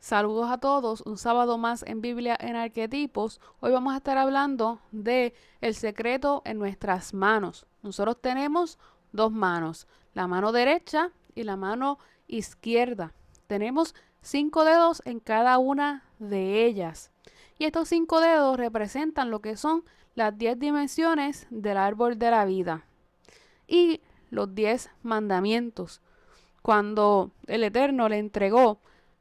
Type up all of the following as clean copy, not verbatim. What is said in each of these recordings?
Saludos a todos, un sábado más en Biblia en Arquetipos. Hoy vamos a estar hablando de el secreto en nuestras manos. Nosotros tenemos dos manos, la mano derecha y la mano izquierda. Tenemos 5 dedos en cada una de ellas. Y estos 5 dedos representan lo que son las 10 dimensiones del árbol de la vida y los 10 mandamientos. Cuando el Eterno le entregó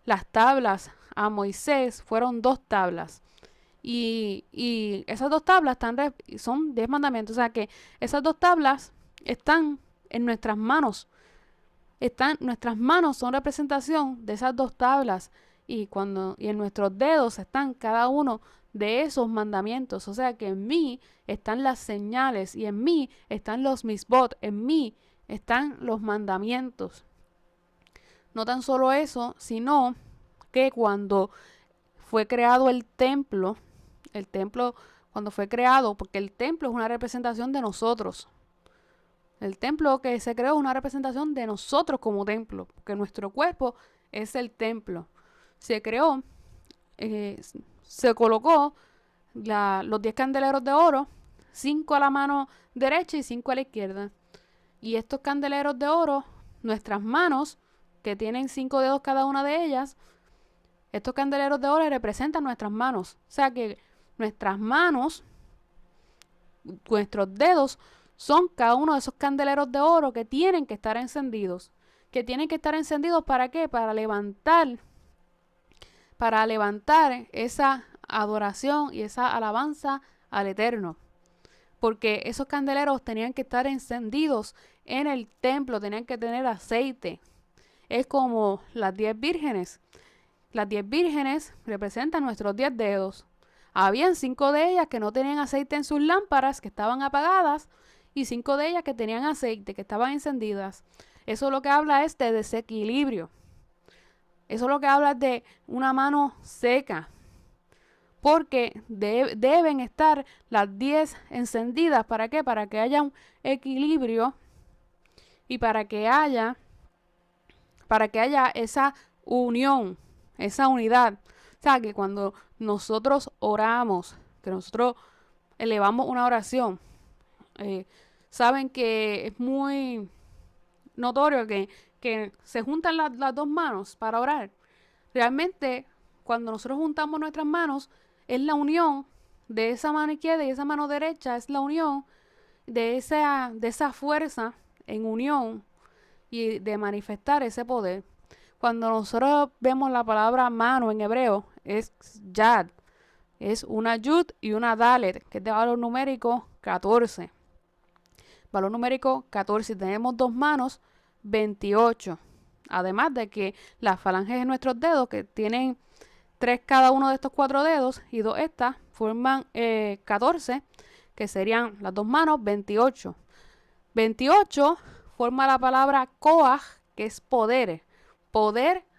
las tablas a Moisés, fueron 2 tablas. Y esas 2 tablas son 10 mandamientos. O sea que esas 2 tablas están en nuestras manos. Nuestras manos son representación de esas 2 tablas. Y en nuestros dedos están cada uno de esos mandamientos. O sea que en mí están las señales y en mí están los misbot. En mí están los mandamientos. No tan solo eso, sino que cuando fue creado el templo cuando fue creado, porque el templo es una representación de nosotros. El templo que se creó es una representación de nosotros como templo, porque nuestro cuerpo es el templo. Se creó, se colocó los 10 candeleros de oro, 5 a la mano derecha y 5 a la izquierda. Y estos candeleros de oro, nuestras manos, que tienen 5 dedos cada una de ellas, estos candeleros de oro representan nuestras manos. O sea que nuestras manos, nuestros dedos, son cada uno de esos candeleros de oro que tienen que estar encendidos. Que tienen que estar encendidos ¿para qué? Para levantar esa adoración y esa alabanza al Eterno. Porque esos candeleros tenían que estar encendidos en el templo, tenían que tener aceite. Es como las 10 vírgenes. Las 10 vírgenes representan nuestros 10 dedos. Habían 5 de ellas que no tenían aceite en sus lámparas, que estaban apagadas, y 5 de ellas que tenían aceite, que estaban encendidas. Eso lo que habla es de desequilibrio. Eso lo que habla es de una mano seca. Porque deben estar las 10 encendidas. ¿Para qué? Para que haya un equilibrio y para que haya esa unión, esa unidad. O sea, que cuando nosotros oramos, que nosotros elevamos una oración, saben que es muy notorio que se juntan las dos manos para orar. Realmente, cuando nosotros juntamos nuestras manos, es la unión de esa mano izquierda y esa mano derecha, es la unión de esa fuerza en unión y de manifestar ese poder. Cuando nosotros vemos la palabra mano en hebreo, es yad. Es una yud y una dalet, que es de valor numérico 14. Valor numérico 14. Tenemos 2 manos, 28. Además de que las falanges de nuestros dedos, que tienen 3 cada uno de estos 4 dedos, y 2 estas, forman 14, que serían las 2 manos, 28. 28 forma la palabra koach, que es poder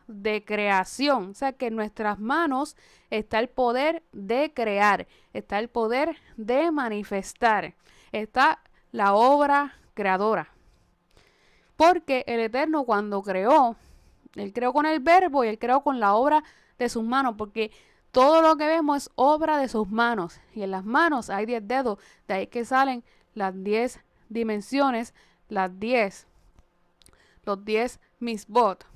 de creación. O sea que en nuestras manos está el poder de crear, está el poder de manifestar, está la obra creadora. Porque el Eterno cuando creó, Él creó con el verbo y Él creó con la obra de sus manos, porque todo lo que vemos es obra de sus manos. Y en las manos hay 10 dedos, de ahí que salen las 10 dimensiones, los 10 misbot,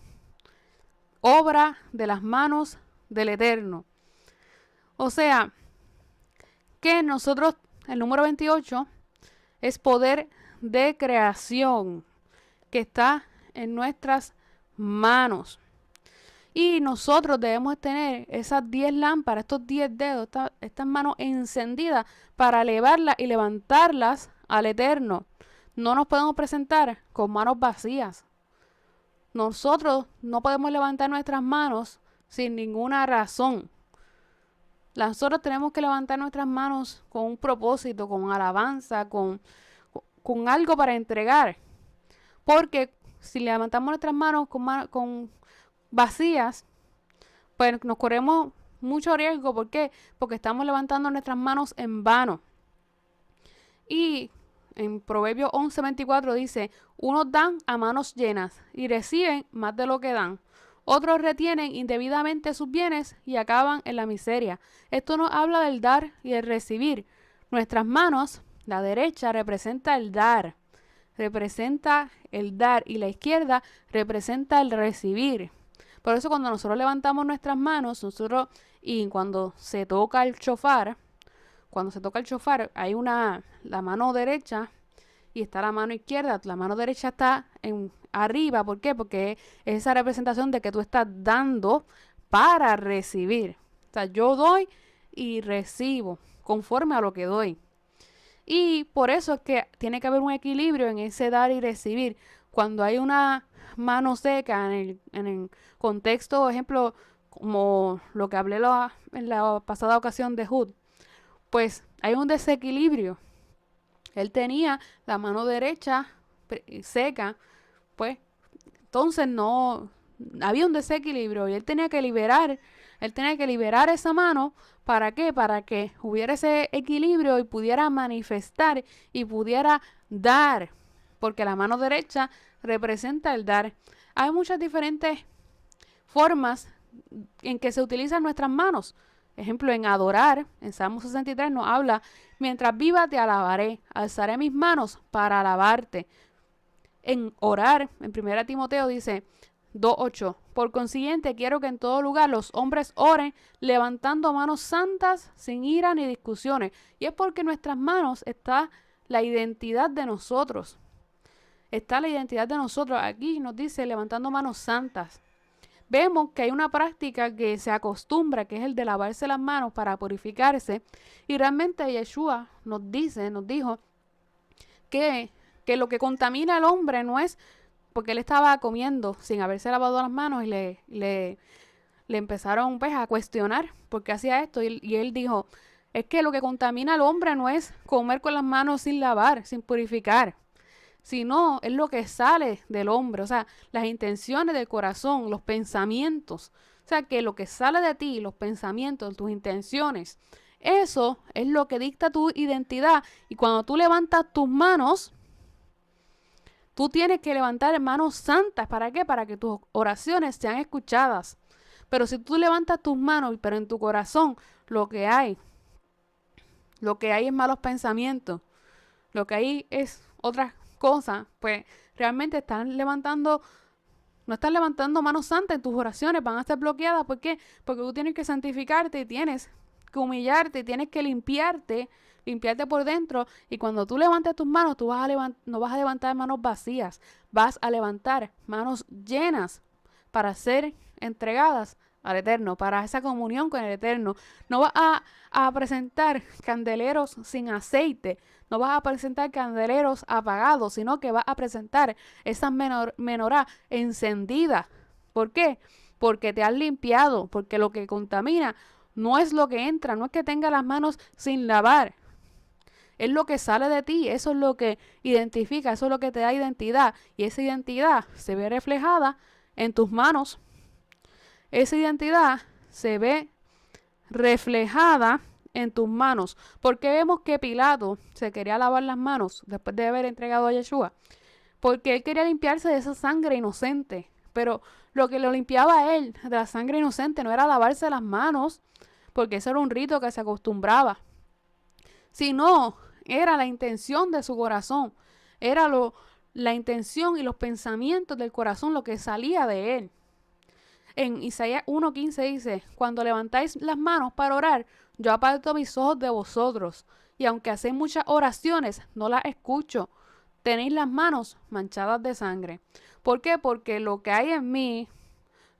obra de las manos del Eterno. O sea, que nosotros, el número 28, es poder de creación que está en nuestras manos. Y nosotros debemos tener esas 10 lámparas, estos 10 dedos, estas manos encendidas para elevarlas y levantarlas al Eterno. No nos podemos presentar con manos vacías. Nosotros no podemos levantar nuestras manos sin ninguna razón. Nosotros tenemos que levantar nuestras manos con un propósito, con alabanza, con algo para entregar. Porque si levantamos nuestras manos con vacías, pues nos corremos mucho riesgo. ¿Por qué? Porque estamos levantando nuestras manos en vano. Y en Proverbios 11:24 dice, unos dan a manos llenas y reciben más de lo que dan. Otros retienen indebidamente sus bienes y acaban en la miseria. Esto nos habla del dar y el recibir. Nuestras manos, la derecha representa el dar, y la izquierda representa el recibir. Por eso cuando nosotros levantamos nuestras manos, y cuando se toca el shofar, hay la mano derecha y está la mano izquierda. La mano derecha está arriba. ¿Por qué? Porque es esa representación de que tú estás dando para recibir. O sea, yo doy y recibo conforme a lo que doy. Y por eso es que tiene que haber un equilibrio en ese dar y recibir. Cuando hay una mano seca en el contexto, ejemplo, como lo que hablé en la pasada ocasión de Hud, pues hay un desequilibrio. Él tenía la mano derecha seca, pues entonces no había un desequilibrio y él tenía que liberar esa mano. ¿Para qué? Para que hubiera ese equilibrio y pudiera manifestar y pudiera dar, porque la mano derecha representa el dar. Hay muchas diferentes formas en que se utilizan nuestras manos. Ejemplo, en adorar, en Salmo 63 nos habla: mientras viva te alabaré, alzaré mis manos para alabarte. En orar, en 1 Timoteo dice 2:8, por consiguiente quiero que en todo lugar los hombres oren levantando manos santas sin ira ni discusiones. Y es porque en nuestras manos está la identidad de nosotros. Aquí nos dice levantando manos santas. Vemos que hay una práctica que se acostumbra, que es el de lavarse las manos para purificarse. Y realmente Yeshua nos dijo que lo que contamina al hombre no es porque él estaba comiendo sin haberse lavado las manos y le empezaron pues a cuestionar por qué hacía esto. Y él dijo, es que lo que contamina al hombre no es comer con las manos sin lavar, sin purificar, sino es lo que sale del hombre, o sea, las intenciones del corazón, los pensamientos. O sea, que lo que sale de ti, los pensamientos, tus intenciones, eso es lo que dicta tu identidad. Y cuando tú levantas tus manos, tú tienes que levantar manos santas. ¿Para qué? Para que tus oraciones sean escuchadas. Pero si tú levantas tus manos, pero en tu corazón lo que hay es malos pensamientos, lo que hay es otras cosas, pues realmente no estás levantando manos santas. En tus oraciones van a estar bloqueadas. ¿Por qué? Porque tú tienes que santificarte y tienes que humillarte y tienes que limpiarte por dentro. Y cuando tú levantes tus manos, no vas a levantar manos vacías, vas a levantar manos llenas para ser entregadas al Eterno, para esa comunión con el Eterno. No vas a presentar candeleros sin aceite, no vas a presentar candeleros apagados, sino que vas a presentar esa menorá encendida. ¿Por qué? Porque te has limpiado, porque lo que contamina no es lo que entra, no es que tenga las manos sin lavar, es lo que sale de ti. Eso es lo que identifica, eso es lo que te da identidad, y esa identidad se ve reflejada en tus manos. Esa identidad se ve reflejada en tus manos. Porque vemos que Pilato se quería lavar las manos después de haber entregado a Yeshua, porque él quería limpiarse de esa sangre inocente. Pero lo que lo limpiaba a él de la sangre inocente no era lavarse las manos, porque eso era un rito que se acostumbraba, sino era la intención de su corazón. Era la intención y los pensamientos del corazón lo que salía de él. En Isaías 1:15 dice: cuando levantáis las manos para orar, yo aparto mis ojos de vosotros, y aunque hacéis muchas oraciones, no las escucho. Tenéis las manos manchadas de sangre. ¿Por qué? Porque lo que hay en mí,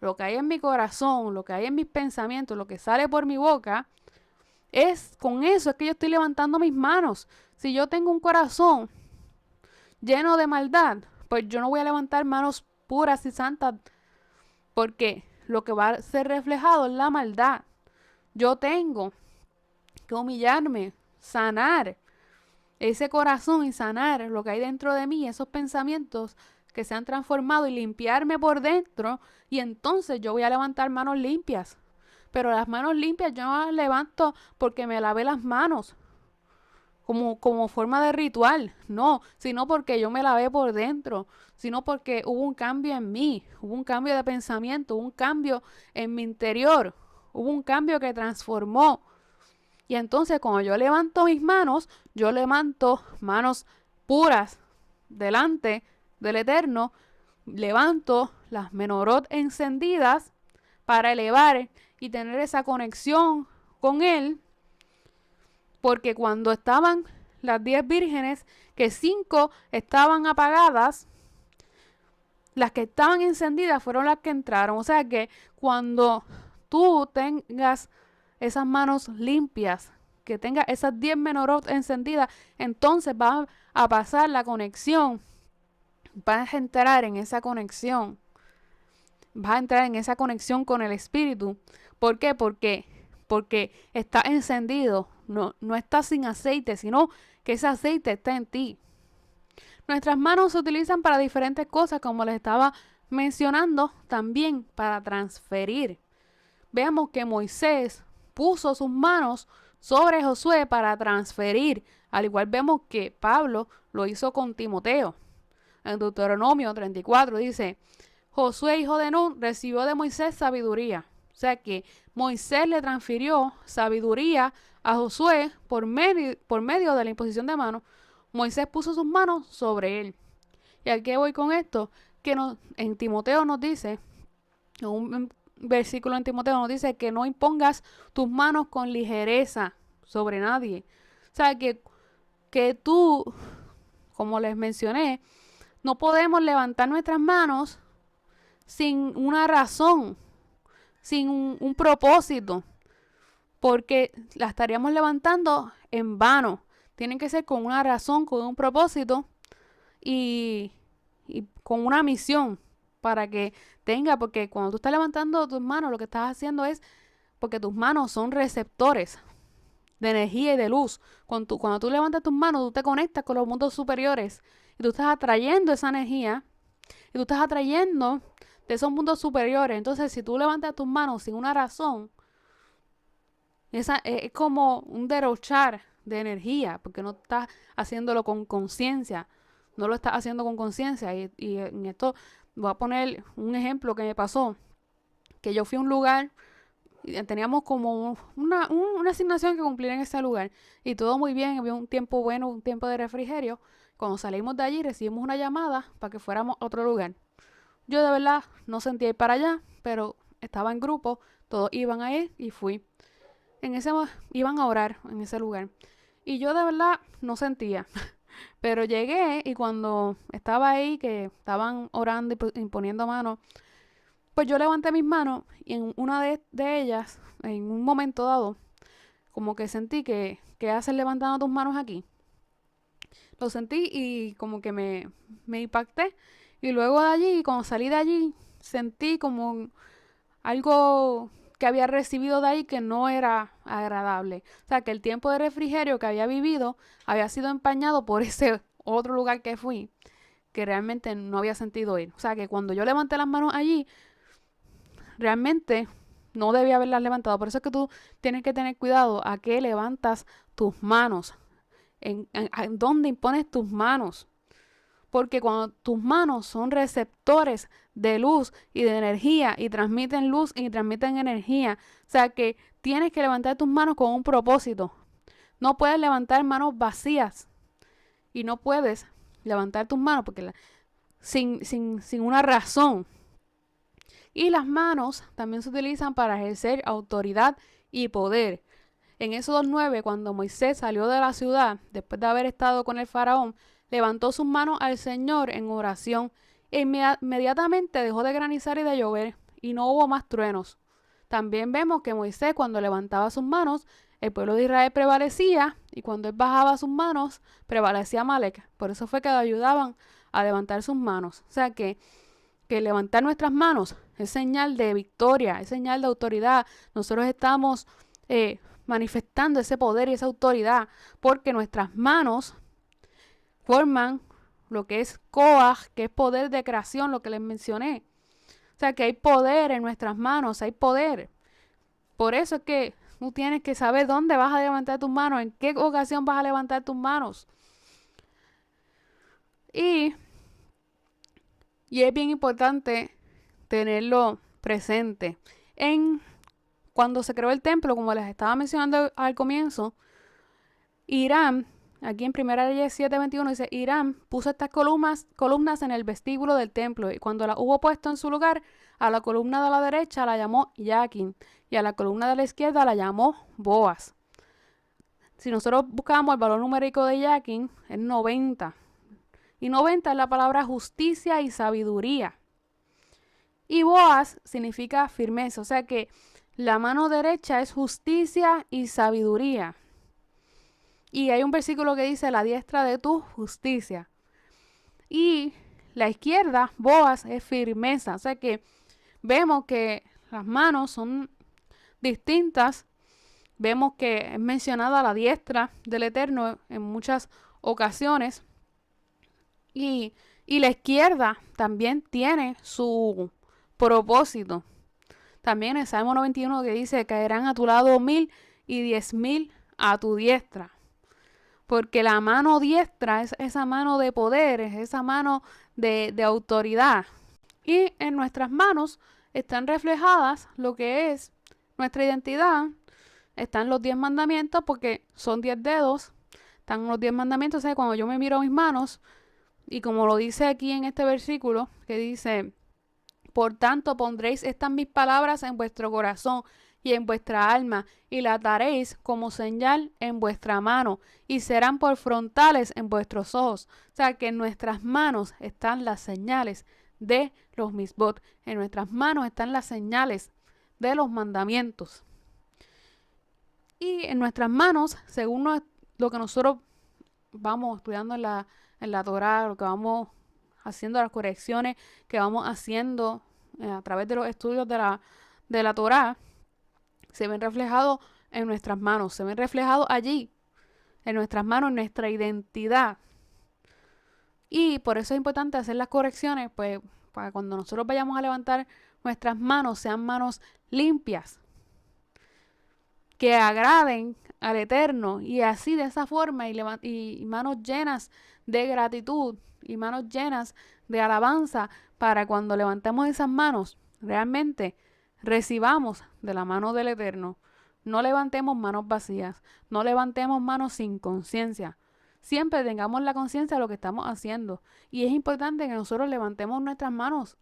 lo que hay en mi corazón, lo que hay en mis pensamientos, lo que sale por mi boca, con eso es que yo estoy levantando mis manos. Si yo tengo un corazón lleno de maldad, pues yo no voy a levantar manos puras y santas, porque lo que va a ser reflejado es la maldad. Yo tengo que humillarme, sanar ese corazón y sanar lo que hay dentro de mí, esos pensamientos que se han transformado, y limpiarme por dentro, y entonces yo voy a levantar manos limpias. Pero las manos limpias yo no las levanto porque me lavé las manos como forma de ritual, no, sino porque yo me lavé por dentro, sino porque hubo un cambio en mí, hubo un cambio de pensamiento, hubo un cambio en mi interior, hubo un cambio que transformó. Y entonces cuando yo levanto mis manos, yo levanto manos puras delante del Eterno, levanto las menorot encendidas para elevar y tener esa conexión con Él, porque cuando estaban las 10 vírgenes, que 5 estaban apagadas, las que estaban encendidas fueron las que entraron. O sea que cuando tú tengas esas manos limpias, que tengas esas 10 menorot encendidas, entonces vas a pasar la conexión, vas a entrar en esa conexión, vas a entrar en esa conexión con el Espíritu. ¿Por qué? Porque está encendido, no está sin aceite, sino que ese aceite está en ti. Nuestras manos se utilizan para diferentes cosas, como les estaba mencionando, también para transferir. Veamos que Moisés puso sus manos sobre Josué para transferir, al igual vemos que Pablo lo hizo con Timoteo. En Deuteronomio 34 dice, Josué, hijo de Nun, recibió de Moisés sabiduría. O sea que Moisés le transfirió sabiduría a Josué por medio de la imposición de manos. Moisés puso sus manos sobre él. ¿Y a qué voy con esto? Que en Timoteo nos dice, en un versículo en Timoteo nos dice que no impongas tus manos con ligereza sobre nadie. O sea que tú, como les mencioné, no podemos levantar nuestras manos sin una razón, sin un propósito, porque la estaríamos levantando en vano. Tienen que ser con una razón, con un propósito y con una misión para que tenga, porque cuando tú estás levantando tus manos, lo que estás haciendo es, porque tus manos son receptores de energía y de luz. Cuando tú levantas tus manos, tú te conectas con los mundos superiores y tú estás atrayendo esa energía y tú estás atrayendo de esos mundos superiores. Entonces, si tú levantas tus manos sin una razón, es como un derrochar de energía, porque no estás haciéndolo con conciencia, no lo estás haciendo con conciencia. Y en esto voy a poner un ejemplo que me pasó, que yo fui a un lugar y teníamos como una asignación que cumplir en ese lugar y todo muy bien, había un tiempo bueno, un tiempo de refrigerio. Cuando salimos de allí recibimos una llamada para que fuéramos a otro lugar. Yo de verdad no sentía ir para allá, pero estaba en grupo, todos iban a ir y fui. Iban a orar en ese lugar y yo de verdad no sentía. Pero llegué y cuando estaba ahí, que estaban orando y imponiendo manos, pues yo levanté mis manos y en una de ellas, en un momento dado, como que sentí que ¿qué haces levantando tus manos aquí? Lo sentí y como que me impacté. Y luego de allí, cuando salí de allí, sentí como algo que había recibido de ahí que no era agradable. O sea, que el tiempo de refrigerio que había vivido había sido empañado por ese otro lugar que fui, que realmente no había sentido ir. O sea, que cuando yo levanté las manos allí, realmente no debía haberlas levantado. Por eso es que tú tienes que tener cuidado a qué levantas tus manos, en dónde impones tus manos. Porque cuando tus manos son receptores de luz y de energía y transmiten luz y transmiten energía, o sea que tienes que levantar tus manos con un propósito. No puedes levantar manos vacías y no puedes levantar tus manos porque sin una razón. Y las manos también se utilizan para ejercer autoridad y poder. En Éxodo 9, cuando Moisés salió de la ciudad, después de haber estado con el faraón, levantó sus manos al Señor en oración e inmediatamente dejó de granizar y de llover y no hubo más truenos. También vemos que Moisés, cuando levantaba sus manos, el pueblo de Israel prevalecía y cuando él bajaba sus manos, prevalecía Amalek. Por eso fue que le ayudaban a levantar sus manos. O sea que levantar nuestras manos es señal de victoria, es señal de autoridad. Nosotros estamos manifestando ese poder y esa autoridad porque nuestras manos forman lo que es Koach, que es poder de creación, lo que les mencioné. O sea que hay poder en nuestras manos, hay poder. Por eso es que Tú tienes que saber dónde vas a levantar tus manos, en qué ocasión vas a levantar tus manos. Y es bien importante tenerlo presente. Cuando se creó el templo, como les estaba mencionando al comienzo, Hiram, aquí en 1 Reyes 7:21 dice, Hiram puso estas columnas en el vestíbulo del templo, y cuando las hubo puesto en su lugar, a la columna de la derecha la llamó Yaquín, y a la columna de la izquierda la llamó Boaz. Si nosotros buscamos el valor numérico de Yaquín, es 90. Y 90 es la palabra justicia y sabiduría. Y Boaz significa firmeza, o sea que la mano derecha es justicia y sabiduría. Y hay un versículo que dice, la diestra de tu justicia. Y la izquierda, Boaz, es firmeza. O sea que vemos que las manos son distintas. Vemos que es mencionada la diestra del Eterno en muchas ocasiones. Y la izquierda también tiene su propósito. También en Salmo 91 que dice, caerán a tu lado 1000 y 10,000 a tu diestra. Porque la mano diestra es esa mano de poder, es esa mano de autoridad. Y en nuestras manos están reflejadas lo que es nuestra identidad. Están los 10 mandamientos porque son 10 dedos. Están los 10 mandamientos. O sea, cuando yo me miro a mis manos, y como lo dice aquí en este versículo, que dice, por tanto pondréis estas mis palabras en vuestro corazón y en vuestra alma, y las daréis como señal en vuestra mano, y serán por frontales en vuestros ojos. O sea que en nuestras manos están las señales de los misbot. En nuestras manos están las señales de los mandamientos. Y en nuestras manos, según lo que nosotros vamos estudiando en la Torá, lo que vamos haciendo, las correcciones que vamos haciendo a través de los estudios de la Torá, se ven reflejados en nuestras manos, se ven reflejados allí, en nuestras manos, en nuestra identidad. Y por eso es importante hacer las correcciones, pues para cuando nosotros vayamos a levantar nuestras manos, sean manos limpias, que agraden al Eterno, y así de esa forma, y manos llenas de gratitud, y manos llenas de alabanza, para cuando levantemos esas manos, realmente recibamos de la mano del Eterno. No levantemos manos vacías, no levantemos manos sin conciencia. Siempre tengamos la conciencia de lo que estamos haciendo. Y es importante que nosotros levantemos nuestras manos,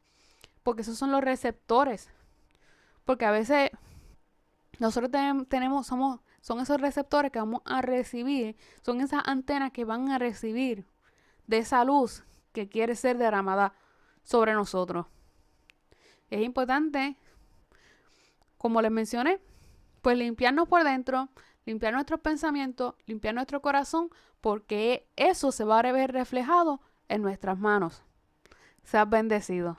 porque esos son los receptores. Porque a veces nosotros son esos receptores que vamos a recibir, son esas antenas que van a recibir de esa luz que quiere ser derramada sobre nosotros. Es importante, como les mencioné, pues limpiarnos por dentro, limpiar nuestros pensamientos, limpiar nuestro corazón, porque eso se va a ver reflejado en nuestras manos. Seas bendecido.